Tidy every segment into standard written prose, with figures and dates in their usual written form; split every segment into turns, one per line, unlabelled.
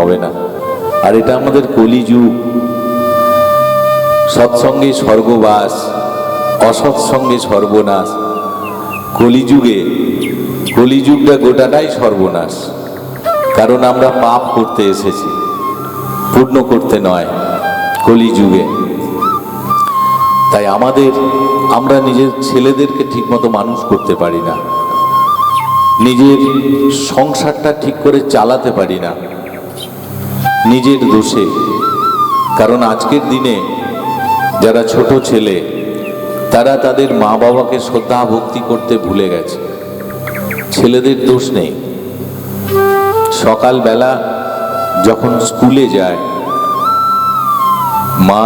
হবে না। আর এটা আমাদের কলিযুগ, সৎসঙ্গে স্বর্গবাস, অসৎসঙ্গে সর্বনাশ। কলিযুগটা গোটাটাই সর্বনাশ, কারণ আমরা পাপ করতে এসেছি, পূর্ণ করতে নয় কলিযুগে। তাই আমরা নিজের ছেলেদেরকে ঠিকমতো মানুষ করতে পারি না, নিজের সংসারটা ঠিক করে চালাতে পারি না নিজের দোষে। কারণ আজকের দিনে যারা ছোট ছেলে, তারা তাদের মা বাবাকে শ্রদ্ধা ভক্তি করতে ভুলে গেছে। ছেলেদের দোষ নেই। সকালবেলা যখন স্কুলে যায়, মা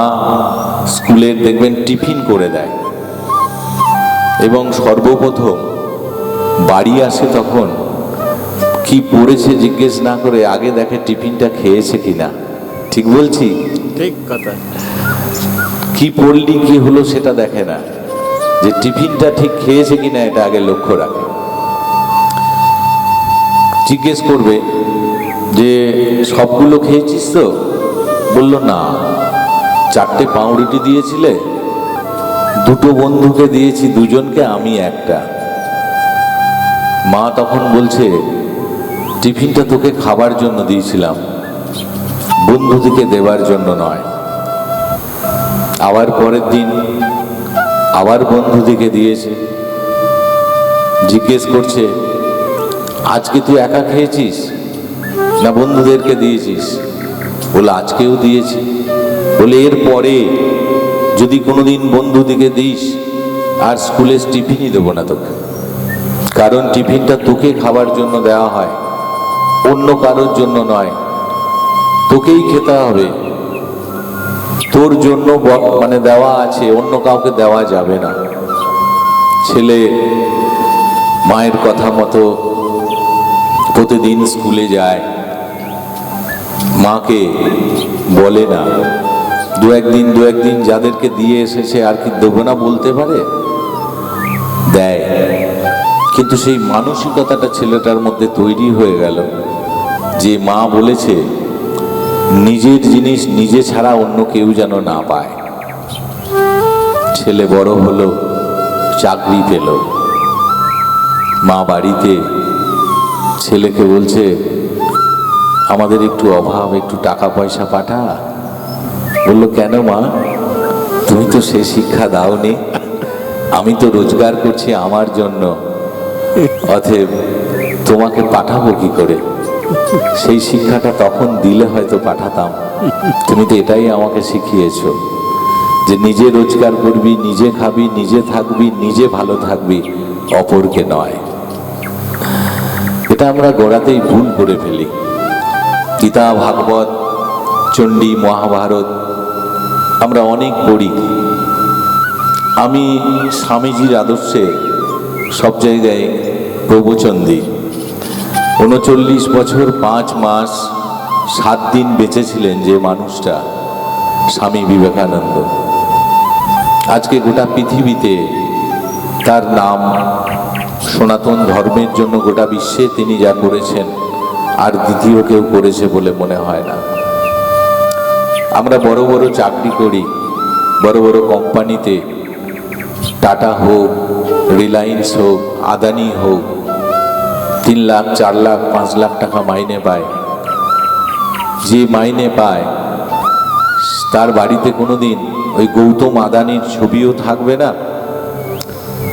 স্কুলের দেখবেন টিফিন করে দেয়, এবং সর্বপ্রথম বাড়ি আসে তখন কি পড়েছে জিজ্ঞেস না করে আগে দেখে টিফিনটা খেয়েছে কিনা। ঠিক বলছি?
ঠিক কথা।
কি পড়লি কি হলো সেটা দেখে না, যে টিফিনটা ঠিক খেয়েছে কিনা এটা আগে লক্ষ্য রাখে। জিজ্ঞেস করবে যে সবগুলো খেয়েছিস তো? বলল না, 4টে পাউরুটি দিয়েছিলে, 2টো বন্ধুকে দিয়েছি, 2জনকে, আমি একটা। মা তখন বলছে, টিফিনটা তোকে খাবার জন্য দিয়েছিলাম, বন্ধুদিকে দেবার জন্য নয়। আবার পরের দিন আবার বন্ধুদিকে দিয়েছে। জিজ্ঞেস করছে, আজকে তুই একা খেয়েছিস না বন্ধুদেরকে দিয়েছিস? বলে আজকেও দিয়েছি। বলে এর পরে যদি কোনোদিন বন্ধুদিকে দিস, আর স্কুলে টিফিনই দেবো না তোকে, কারণ টিফিনটা তোকে খাবার জন্য দেওয়া হয়, অন্য কারোর জন্য নয়। তোকেই খেতে হবে, তোর জন্য মানে দেওয়া আছে, অন্য কাউকে দেওয়া যাবে না। ছেলে মায়ের কথা মতো প্রতিদিন স্কুলে যায়, মাকে বলে না। দু একদিন যাদেরকে দিয়ে এসেছে আর কি দেবো না বলতে পারে? দেয়। কিন্তু সেই মানসিকতাটা ছেলেটার মধ্যে তৈরি হয়ে গেল যে মা বলেছে নিজের জিনিস নিজে ছাড়া অন্য কেউ যেন না পায়। ছেলে বড় হলো, চাকরি পেল, মা বাড়িতে ছেলেকে বলছে, আমাদের একটু অভাব, একটু টাকা পয়সা পাঠা। বলল, কেন মা? তুমি তো সে শিক্ষা দাওনি, আমি তো রোজগার করছি আমার জন্য, অতএব তোমাকে পাঠাবো কি করে? সেই শিক্ষাটা তখন দিলে হয়তো পাঠাতাম। তুমি তো এটাই আমাকে শিখিয়েছো যে নিজে রোজগার করবি, নিজে খাবি, নিজে থাকবি, নিজে ভালো থাকবি, অপরকে নয়। এটা আমরা গোড়াতেই ভুল করে ফেলি। গীতা, ভাগবত, চণ্ডী, মহাভারত আমরা অনেক পড়ি। আমি স্বামীজির আদর্শে সব জায়গায় প্রবচন দিই। 39 বছর 5 মাস 7 দিন বেঁচেছিলেন যে মানুষটা, স্বামী বিবেকানন্দ। আজকে গোটা পৃথিবীতে তার নাম, সনাতন ধর্মের জন্য গোটা বিশ্বে তিনি যা করেছেন আর দ্বিতীয় কেউ করেছে বলে মনে হয় না। আমরা বড় বড় চাকরি করি, বড় বড় কোম্পানিতে, টাটা হোক, রিলায়েন্স হোক, আদানি হোক, 3 লাখ 4 লাখ 5 লাখ টাকা মাইনে পায়। যে মাইনে পায় তার বাড়িতে কোনোদিন ওই গৌতম আদানির ছবিও থাকবে না,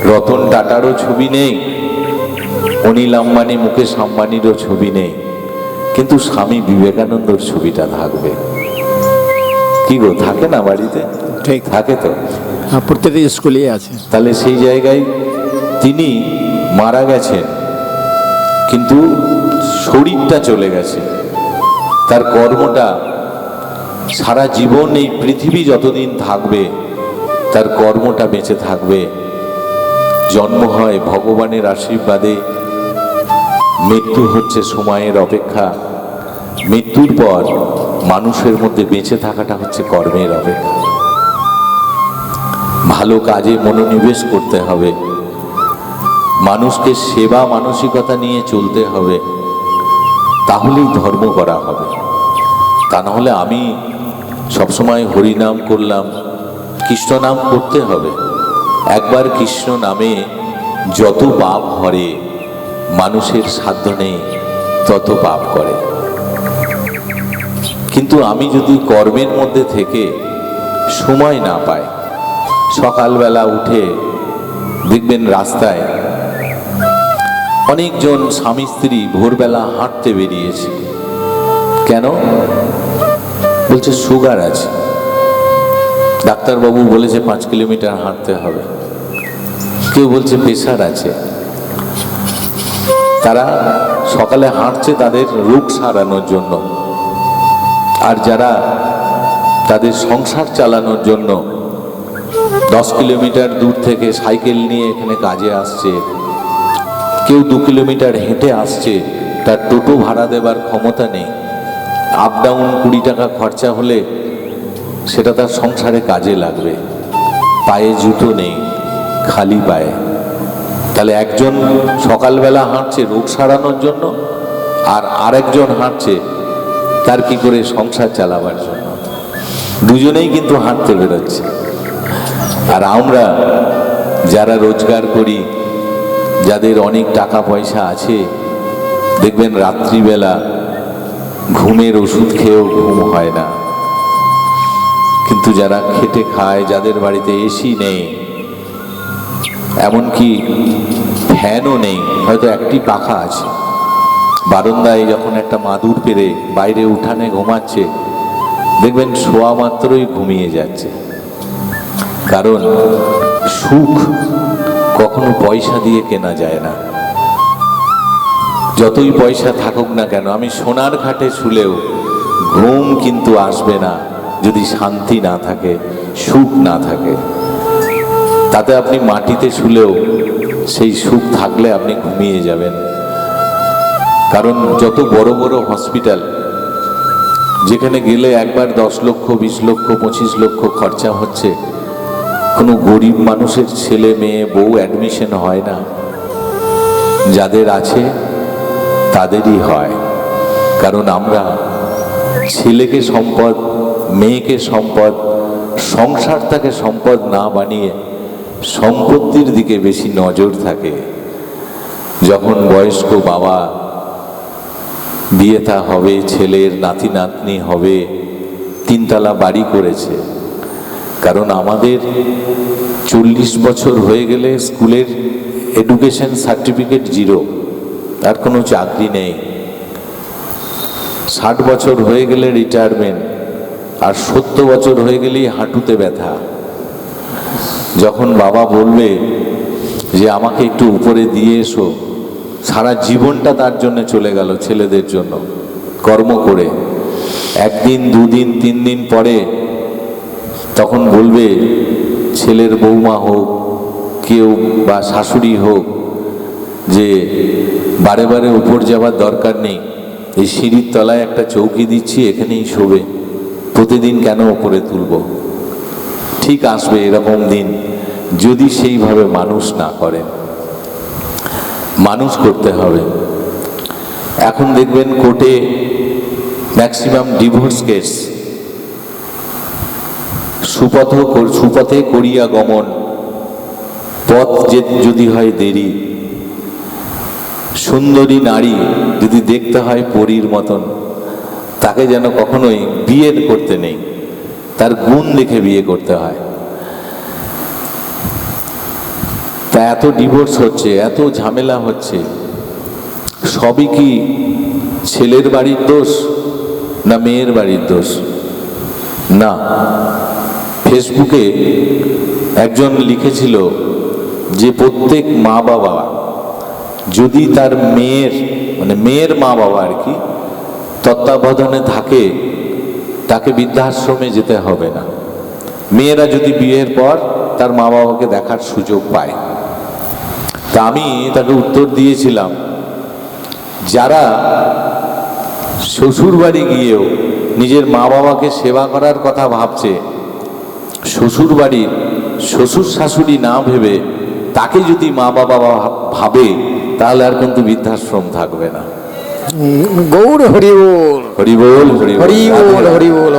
রতন টাটারও ছবি নেই, অনিল আম্বানি, মুকেশ আম্বানিরও ছবি নেই, কিন্তু স্বামী বিবেকানন্দর ছবিটা থাকবে। কি গো, থাকে না বাড়িতে?
ঠিক
থাকে তো,
প্রত্যেকটা স্কুলে আছে।
তাহলে সেই জায়গায় তিনি মারা গেছেন, কিন্তু শরীরটা চলে গেছে, তার কর্মটা সারা জীবন এই পৃথিবী যতদিন থাকবে তার কর্মটা বেঁচে থাকবে। জন্ম হয় ভগবানের আশীর্বাদে, মৃত্যু হচ্ছে সময়ের অপেক্ষা, মৃত্যুর পর মানুষের মধ্যে বেঁচে থাকাটা হচ্ছে কর্মের অপেক্ষা। ভালো কাজে মনোনিবেশ করতে হবে, মানুষকে সেবা মানসিকতা নিয়ে চলতে হবে, তাহলেই ধর্ম করা হবে। তা না হলে আমি সবসময় হরিনাম করলাম, কৃষ্ণ নাম করতে হবে। একবার কৃষ্ণ নামে যত পাপ হরে, মানুষের সাধ্য নেই তত পাপ করে। কিন্তু আমি যদি কর্মের মধ্যে থেকে সময় না পাই, সকালবেলা উঠে দেখবেন রাস্তায় অনেকজন স্বামী স্ত্রী ভোরবেলা হাঁটতে বেরিয়েছে। কেন? বলছে সুগার আছে, ডাক্তারবাবু বলেছে 5 কিলোমিটার হাঁটতে হবে। কেউ বলছে প্রেশার আছে। তারা সকালে হাঁটছে তাদের রোগ সারানোর জন্য, আর যারা তাদের সংসার চালানোর জন্য 10 কিলোমিটার দূর থেকে সাইকেল নিয়ে এখানে কাজে আসছে, কেউ 2 কিলোমিটার হেঁটে আসছে, তার টোটো ভাড়া দেবার ক্ষমতা নেই। আপ ডাউন 20 টাকা খরচা হলে সেটা তার সংসারে কাজে লাগবে। পায়ে জুতো নেই, খালি পায়ে। তাহলে একজন সকালবেলা হাঁটছে রোগ সারানোর জন্য, আর আরেকজন হাঁটছে তার কি করে সংসার চালাবার জন্য। দুজনেই কিন্তু হাঁটতে বেরোচ্ছে। আর আমরা যারা রোজগার করি, যাদের অনেক টাকা পয়সা আছে, দেখবেন রাত্রিবেলা ঘুমের ওষুধ খেয়েও ঘুম হয় না। কিন্তু যারা খেটে খায়, যাদের বাড়িতে এসি নেই, এমনকি ফ্যানও নেই, হয়তো একটি পাখা আছে, বারান্দায় যখন একটা মাদুর পেরে বাইরে উঠানে ঘুমাচ্ছে, দেখবেন শোয়া মাত্রই ঘুমিয়ে যাচ্ছে। কারণ সুখ কখনো পয়সা দিয়ে কেনা যায় না। যতই পয়সা থাকুক না কেন, আমি সোনার ঘাটে শুলেও ঘুম কিন্তু আসবে না যদি শান্তি না থাকে, সুখ না থাকে। তাতে আপনি মাটিতে শুলেও সেই সুখ থাকলে আপনি ঘুমিয়ে যাবেন। কারণ যত বড় বড় হসপিটাল, যেখানে গেলে একবার 10 লক্ষ, 20 লক্ষ, 25 লক্ষ খরচা হচ্ছে, কোনো গরিব মানুষের ছেলে মেয়ে বউ অ্যাডমিশন হয় না। যাদের আছে তাদেরই হয়। কারণ আমরা ছেলেকে সম্পদ, মেয়েকে সম্পদ, সংসারটাকে সম্পদ না বানিয়ে সম্পত্তির দিকে বেশি নজর থাকে। যখন বয়স্ক বাবা বিয়ে থা হবে, ছেলের নাতি নাতনি হবে, 3 তলা বাড়ি করেছে। কারণ আমাদের 40 বছর হয়ে গেলে স্কুলের এডুকেশন সার্টিফিকেট 0, আর কোনো চাকরি নেই। 60 বছর হয়ে গেলে রিটায়ারমেন্ট, আর 70 বছর হয়ে গেলেই হাঁটুতে ব্যথা। যখন বাবা বলবে যে আমাকে একটু উপরে দিয়ে এসো, সারা জীবনটা তার জন্য চলে গেল ছেলেদের জন্য কর্ম করে। 1 দিন 2 দিন 3 দিন পরে তখন বলবে ছেলের বৌমা হোক কেউ বা শাশুড়ি হোক যে বারে বারে উপর যাবার দরকার নেই, এই সিঁড়ির তলায় একটা চৌকি দিচ্ছি, এখানেই শোবে, প্রতিদিন কেন উপরে তুলব। ঠিক আসবে এরকম দিন, যদি সেইভাবে মানুষ না করেন। মানুষ করতে হবে। এখন দেখবেন কোর্টে ম্যাক্সিমাম ডিভোর্স কেস, সুপথে করিয়া গমন, পথ যদি হয় দেরি, সুন্দরী নারী যদি দেখতে হয় পরীর মতন, তাকে যেন কখনোই বিয়ে করতে নেই, তার গুণ দেখে বিয়ে করতে হয়। তা এত ডিভোর্স হচ্ছে, এত ঝামেলা হচ্ছে, সবই কি ছেলের বাড়ির দোষ না মেয়ের বাড়ির দোষ? না। ফেসবুকে একজন লিখেছিল যে প্রত্যেক মা বাবা যদি তার মেয়ের মা বাবা আর কি তত্ত্বাবধানে থাকে, তাকে বৃদ্ধাশ্রমে যেতে হবে না। মেয়েরা যদি বিয়ের পর তার মা বাবাকে দেখার সুযোগ পায়। তা আমি তাকে উত্তর দিয়েছিলাম, যারা শ্বশুর বাড়ি গিয়েও নিজের মা বাবাকে সেবা করার কথা ভাবছে, শ্বশুর বাড়ির শ্বশুর শাশুড়ি না ভেবে তাকে যদি মা বাবা ভাবে, তাহলে আর কিন্তু বৃদ্ধাশ্রম থাকবে না।
গৌর হরি বল।
হরি বল হরি বল
হরি
রাধে
বল
রাধে।
হরি বল